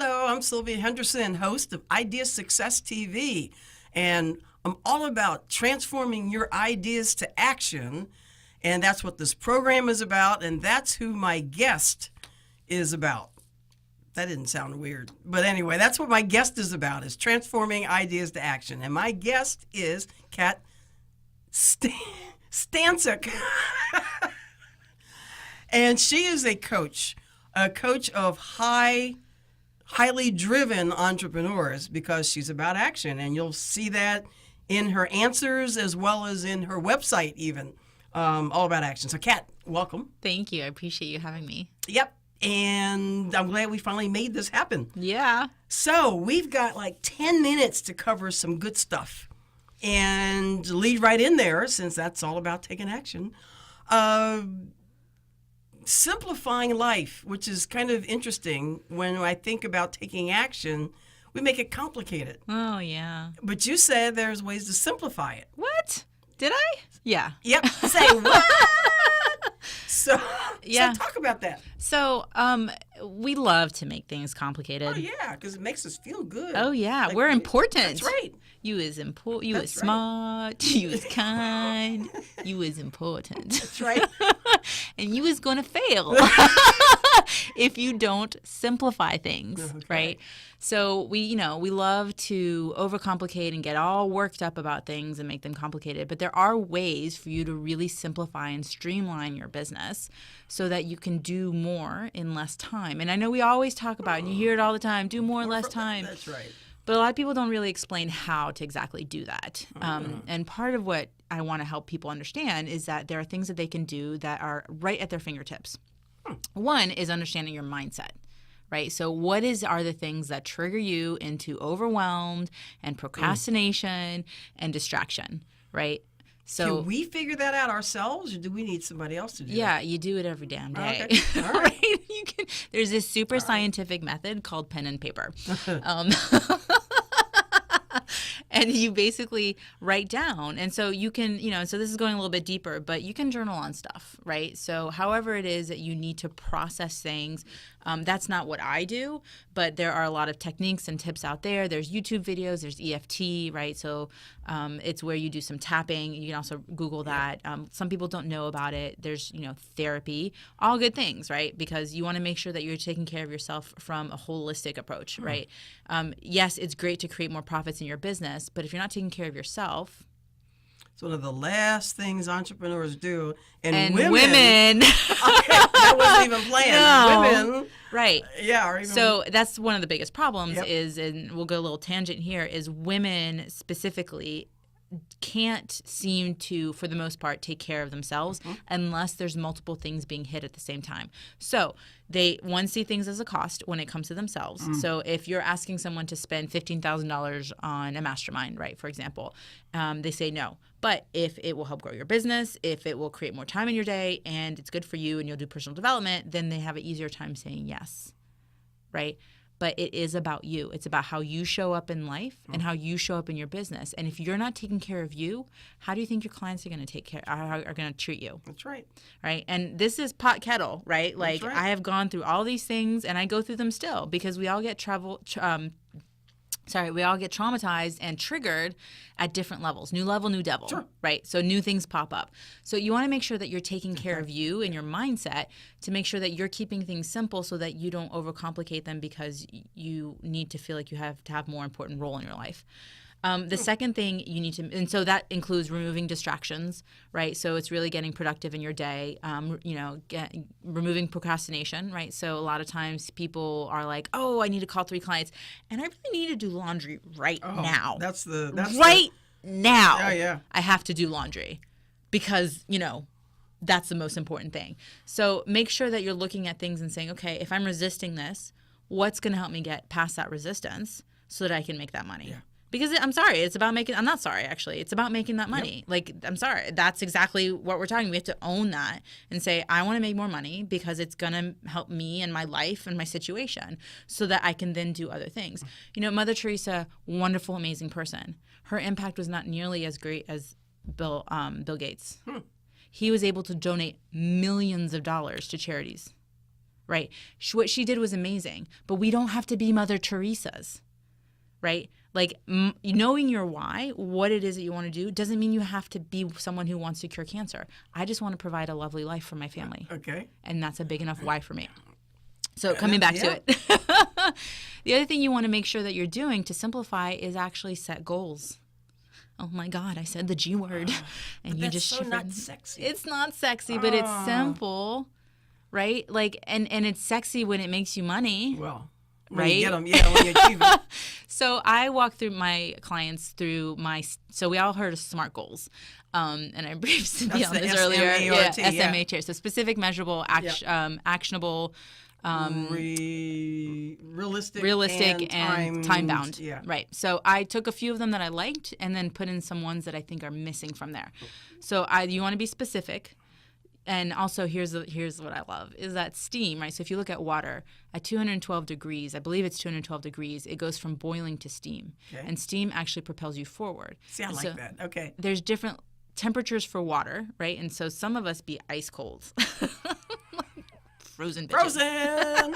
Hello, I'm Sylvia Henderson, host of Idea Success TV, and I'm all about transforming your ideas to action, and that's what this program is about, and that's who my guest is about. That didn't sound weird, but anyway, that's what my guest is about, is transforming ideas to action, and my guest is CatStancik, and she is a coach of highly driven entrepreneurs, because she's about action, and you'll see that in her answers as well as in her website even, all about action. So Kat, welcome. Thank you. I appreciate you having me. Yep. And I'm glad we finally made this happen. Yeah. So we've got like 10 minutes to cover some good stuff and lead right in there, since that's all about taking action. Simplifying life, which is kind of interesting. When I think about taking action, we make it complicated. Oh, yeah. But you said there's ways to simplify it. What? Did I? Yeah. Yep. Say what? So talk about that. So we love to make things complicated. Oh, yeah, because it makes us feel good. Oh, yeah. Like, we're important. That's right. You is important. You That's is smart. You is kind. You is important. That's right. And you is going to fail if you don't simplify things, right? So we love to overcomplicate and get all worked up about things and make them complicated. But there are ways for you to really simplify and streamline your business so that you can do more in less time. And I know we always talk about, and you hear it all the time, do more in less time. That's right. But a lot of people don't really explain how to exactly do that. And part of what I want to help people understand is that there are things that they can do that are right at their fingertips. One is understanding your mindset, right? So what are the things that trigger you into overwhelmed and procrastination and distraction, right? So can we figure that out ourselves, or do we need somebody else to do yeah, that? you do it every damn day. Okay. All right. Right? There's this super scientific method called pen and paper. And you basically write down. And so you can, so this is going a little bit deeper, but you can journal on stuff, right? So however it is that you need to process things, that's not what I do, but there are a lot of techniques and tips out there. There's YouTube videos, there's EFT, right? So it's where you do some tapping. You can also Google that. Some people don't know about it. There's, therapy, all good things, right? Because you want to make sure that you're taking care of yourself from a holistic approach, right? Yes, it's great to create more profits in your business, but if you're not taking care of yourself, it's one of the last things entrepreneurs do. And women. women. Okay, that wasn't even planned. No. Women. Right. Yeah. Or even, so that's one of the biggest problems Yep. is, and we'll go a little tangent here, is women specifically can't seem to, for the most part, take care of themselves unless there's multiple things being hit at the same time. So they, see things as a cost when it comes to themselves. So if you're asking someone to spend $15,000 on a mastermind, right, for example, they say no. But if it will help grow your business, if it will create more time in your day, and it's good for you and you'll do personal development, then they have an easier time saying yes, right? But it is about you. It's about how you show up in life and how you show up in your business. And if you're not taking care of you, how do you think your clients are going to are going to treat you? That's right. Right? And this is pot kettle, right? Like right. I have gone through all these things, and I go through them still, because we all get traumatized and triggered at different levels. New level, new devil, right? So new things pop up. So you want to make sure that you're taking care of you and your mindset to make sure that you're keeping things simple so that you don't overcomplicate them because you need to feel like you have to have more important role in your life. The second thing you need to, and so that includes removing distractions, right? So it's really getting productive in your day, removing procrastination, right? So a lot of times people are like, oh, I need to call 3 clients, and I really need to do laundry right now. That's now. Yeah. I have to do laundry because, that's the most important thing. So make sure that you're looking at things and saying, okay, if I'm resisting this, what's going to help me get past that resistance so that I can make that money? Yeah. Because it's about making that money. Yep. Like, I'm sorry, that's exactly what we're talking. We have to own that and say, I want to make more money because it's going to help me and my life and my situation so that I can then do other things. Mother Teresa, wonderful, amazing person. Her impact was not nearly as great as Bill Gates. He was able to donate millions of dollars to charities. right? What she did was amazing, but we don't have to be Mother Teresa's, right? Like knowing your why, what it is that you want to do, doesn't mean you have to be someone who wants to cure cancer. I just want to provide a lovely life for my family. Okay. And that's a big enough why for me. So coming back to it. The other thing you want to make sure that you're doing to simplify is actually set goals. Oh my God, I said the G word. And you just so not sexy. It's not sexy, but it's simple, right? Like, and it's sexy when it makes you money. Well, when right? you get them, yeah, when you achieve it. So I walk through my clients through so we all heard of SMART goals. And I briefed Cynthia on this earlier. SMART, yeah. So specific, measurable, actionable, realistic and time bound. Yeah. Right. So I took a few of them that I liked and then put in some ones that I think are missing from there. So you want to be specific. And also here's what I love is that steam, right? So if you look at water at 212 degrees, I believe it's 212 degrees, it goes from boiling to steam. Okay. And steam actually propels you forward. See, I like that. Okay. There's different temperatures for water, right? And so some of us be ice cold. Frozen bitches. Frozen!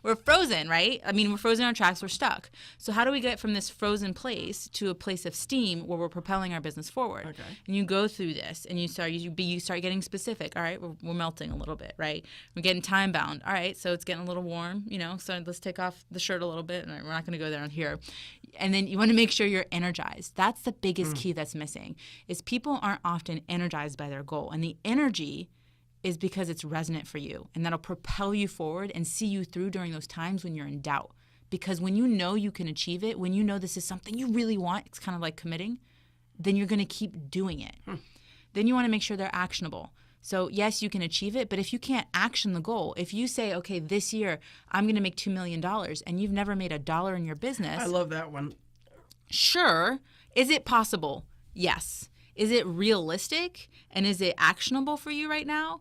We're frozen, right? I mean, we're frozen in our tracks. We're stuck. So how do we get from this frozen place to a place of steam where we're propelling our business forward? Okay. And you go through this, and you start getting specific. All right, we're melting a little bit, right? We're getting time bound. All right, so it's getting a little warm, so let's take off the shirt a little bit, and we're not going to go there on here. And then you want to make sure you're energized. That's the biggest key that's missing, is people aren't often energized by their goal. And the energy is because it's resonant for you, and that'll propel you forward and see you through during those times when you're in doubt. Because when you know you can achieve it, when you know this is something you really want, it's kind of like committing, then you're going to keep doing it. Then you want to make sure they're actionable. So yes, you can achieve it, but if you can't action the goal, if you say, okay, this year I'm going to make $2 million and you've never made $1 in your business. I love that one. Sure. Is it possible? Yes. Is it realistic and is it actionable for you right now?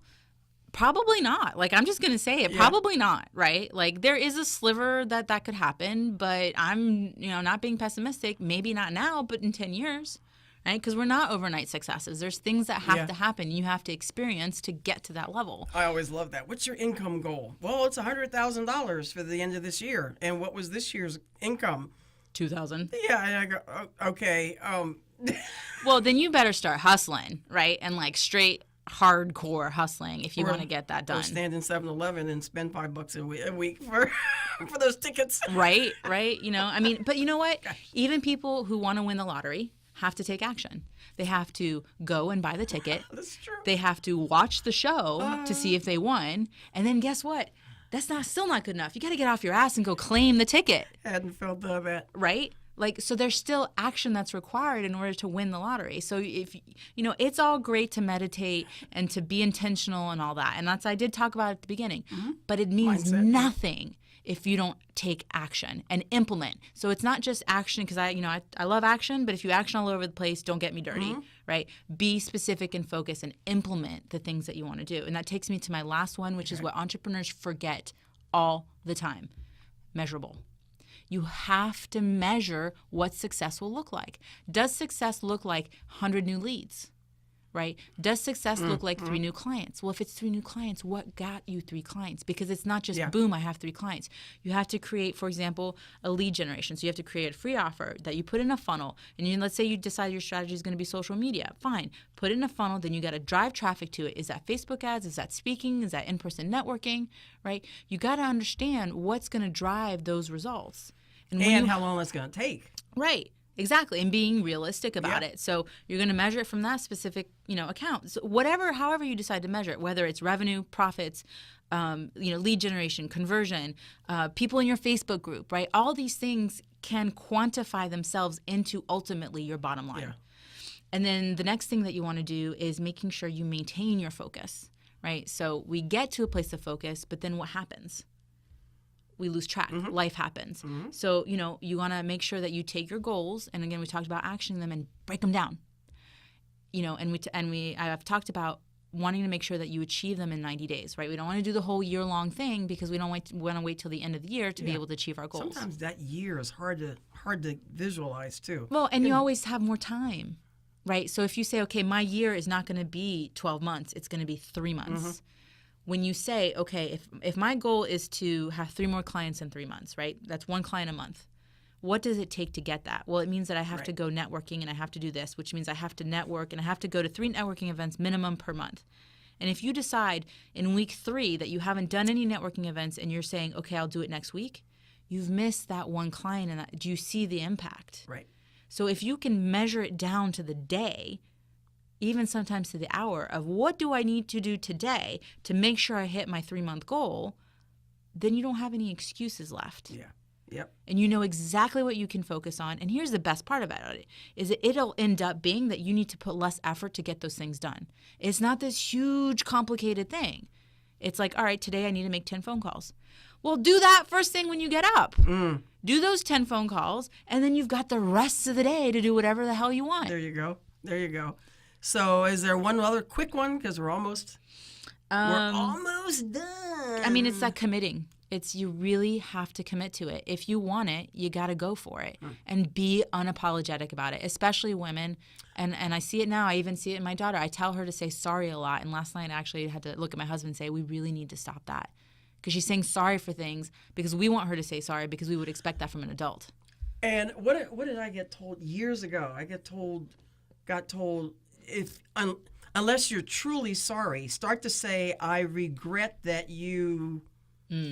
Probably not. Like, I'm just going to say it. Probably not, right? Like, there is a sliver that could happen, but I'm, not being pessimistic. Maybe not now, but in 10 years, right? Because we're not overnight successes. There's things that have to happen. You have to experience to get to that level. I always love that. What's your income goal? Well, it's $100,000 for the end of this year. And what was this year's income? $2,000. Yeah, and I go, okay. Well, then you better start hustling, right? And like straight hardcore hustling if you want to get that done. Or stand in 7-Eleven and spend $5 a week for those tickets. Right. I mean, but you know what? Gosh. Even people who want to win the lottery have to take action. They have to go and buy the ticket. That's true. They have to watch the show to see if they won. And then guess what? That's still not good enough. You got to get off your ass and go claim the ticket. Hadn't felt that. Right? Like, so there's still action that's required in order to win the lottery. So if, it's all great to meditate and to be intentional and all that. And I did talk about it at the beginning, but it means nothing if you don't take action and implement. So it's not just action, because I love action, but if you action all over the place, don't get me dirty, right? Be specific and focus and implement the things that you want to do. And that takes me to my last one, which is what entrepreneurs forget all the time: measurable. You have to measure what success will look like. Does success look like 100 new leads, right? Does success look like 3 new clients? Well, if it's 3 new clients, what got you 3 clients? Because it's not just, boom, I have 3 clients. You have to create, for example, a lead generation. So you have to create a free offer that you put in a funnel. And let's say you decide your strategy is going to be social media. Fine. Put it in a funnel. Then you got to drive traffic to it. Is that Facebook ads? Is that speaking? Is that in-person networking, right? You got to understand what's going to drive those resuls. And how long it's going to take. Right. Exactly. And being realistic about it. So you're going to measure it from that specific, account. So however you decide to measure it, whether it's revenue, profits, lead generation, conversion, people in your Facebook group, right? All these things can quantify themselves into ultimately your bottom line. Yeah. And then the next thing that you want to do is making sure you maintain your focus, right? So we get to a place of focus, but then what happens? We lose track. Life happens. So, you want to make sure that you take your goals, and again, we talked about actioning them and break them down. I've talked about wanting to make sure that you achieve them in 90 days, right? We don't want to do the whole year-long thing because we don't want to wait till the end of the year to be able to achieve our goals. Sometimes that year is hard to visualize too. Well, and you always have more time, right? So if you say, okay, my year is not going to be 12 months, it's going to be 3 months. when you say, okay, if my goal is to have 3 more clients in 3 months, right? That's 1 client a month. What does it take to get that? Well, it means that I have to go networking and I have to do this, which means I have to network and I have to go to 3 networking events minimum per month. And if you decide in week 3 that you haven't done any networking events and you're saying, okay, I'll do it next week, you've missed that 1 client. And do you see the impact? Right. So if you can measure it down to the day, even sometimes to the hour of what do I need to do today to make sure I hit my 3-month goal, then you don't have any excuses left. Yeah. Yep. And you know exactly what you can focus on. And here's the best part about it, is that it'll end up being that you need to put less effort to get those things done. It's not this huge, complicated thing. It's like, all right, today I need to make 10 phone calls. Well, do that first thing when you get up. Do those 10 phone calls, and then you've got the rest of the day to do whatever the hell you want. There you go. There you go. So is there one other quick one? Because we're almost done. I mean, it's that committing. It's you really have to commit to it. If you want it, you got to go for it and be unapologetic about it, especially women. And I see it now. I even see it in my daughter. I tell her to say sorry a lot. And last night I actually had to look at my husband and say, we really need to stop that. Because she's saying sorry for things because we want her to say sorry because we would expect that from an adult. And what did I get told years ago? I got told unless you're truly sorry, start to say, I regret that you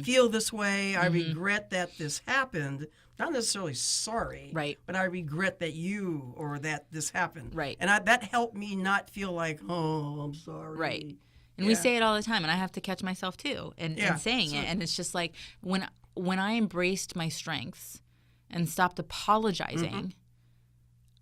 feel this way. I regret that this happened. Not necessarily sorry, right? But I regret that you or that this happened, right? And that helped me not feel like, oh, I'm sorry, right? And we say it all the time, and I have to catch myself too, and saying it. And it's just like when I embraced my strengths and stopped apologizing,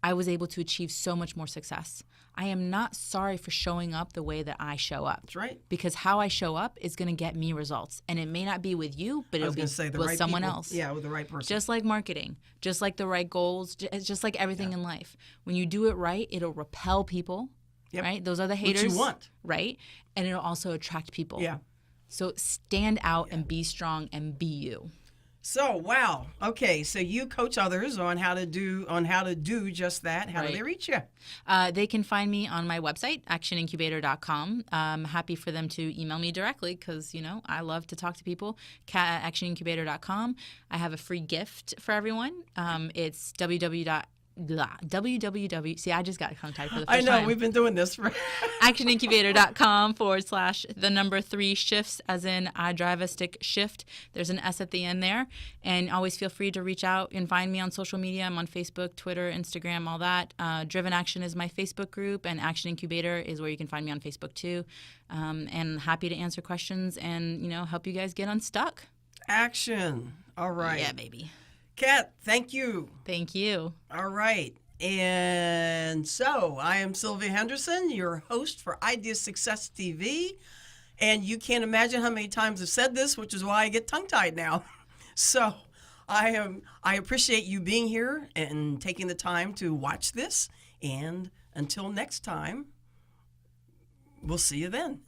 I was able to achieve so much more success. I am not sorry for showing up the way that I show up. That's right. Because how I show up is going to get me results. And it may not be with you, but it'll be with someone else. Yeah, with the right person. Just like marketing, just like the right goals, just like everything in life. When you do it right, it'll repel people, right? Those are the haters. Which you want. Right? And it'll also attract people. Yeah. So stand out and be strong and be you. So, wow. Okay, so you coach others on how to do just that. How do they reach you? They can find me on my website, actionincubator.com. I'm happy for them to email me directly because, I love to talk to people. Actionincubator.com. I have a free gift for everyone. It's www. See, I just got tongue-tied for the first time. I know, we've been doing this for... actionincubator.com/3 shifts, as in I drive a stick shift. There's an S at the end there. And always feel free to reach out and find me on social media. I'm on Facebook, Twitter, Instagram, all that. Driven Action is my Facebook group, and Action Incubator is where you can find me on Facebook too. And happy to answer questions and, help you guys get unstuck. Action. All right. Yeah, baby. Kat, thank you. Thank you. All right. And so I am Sylvia Henderson, your host for Idea Success TV. And you can't imagine how many times I've said this, which is why I get tongue-tied now. So I appreciate you being here and taking the time to watch this. And until next time, we'll see you then.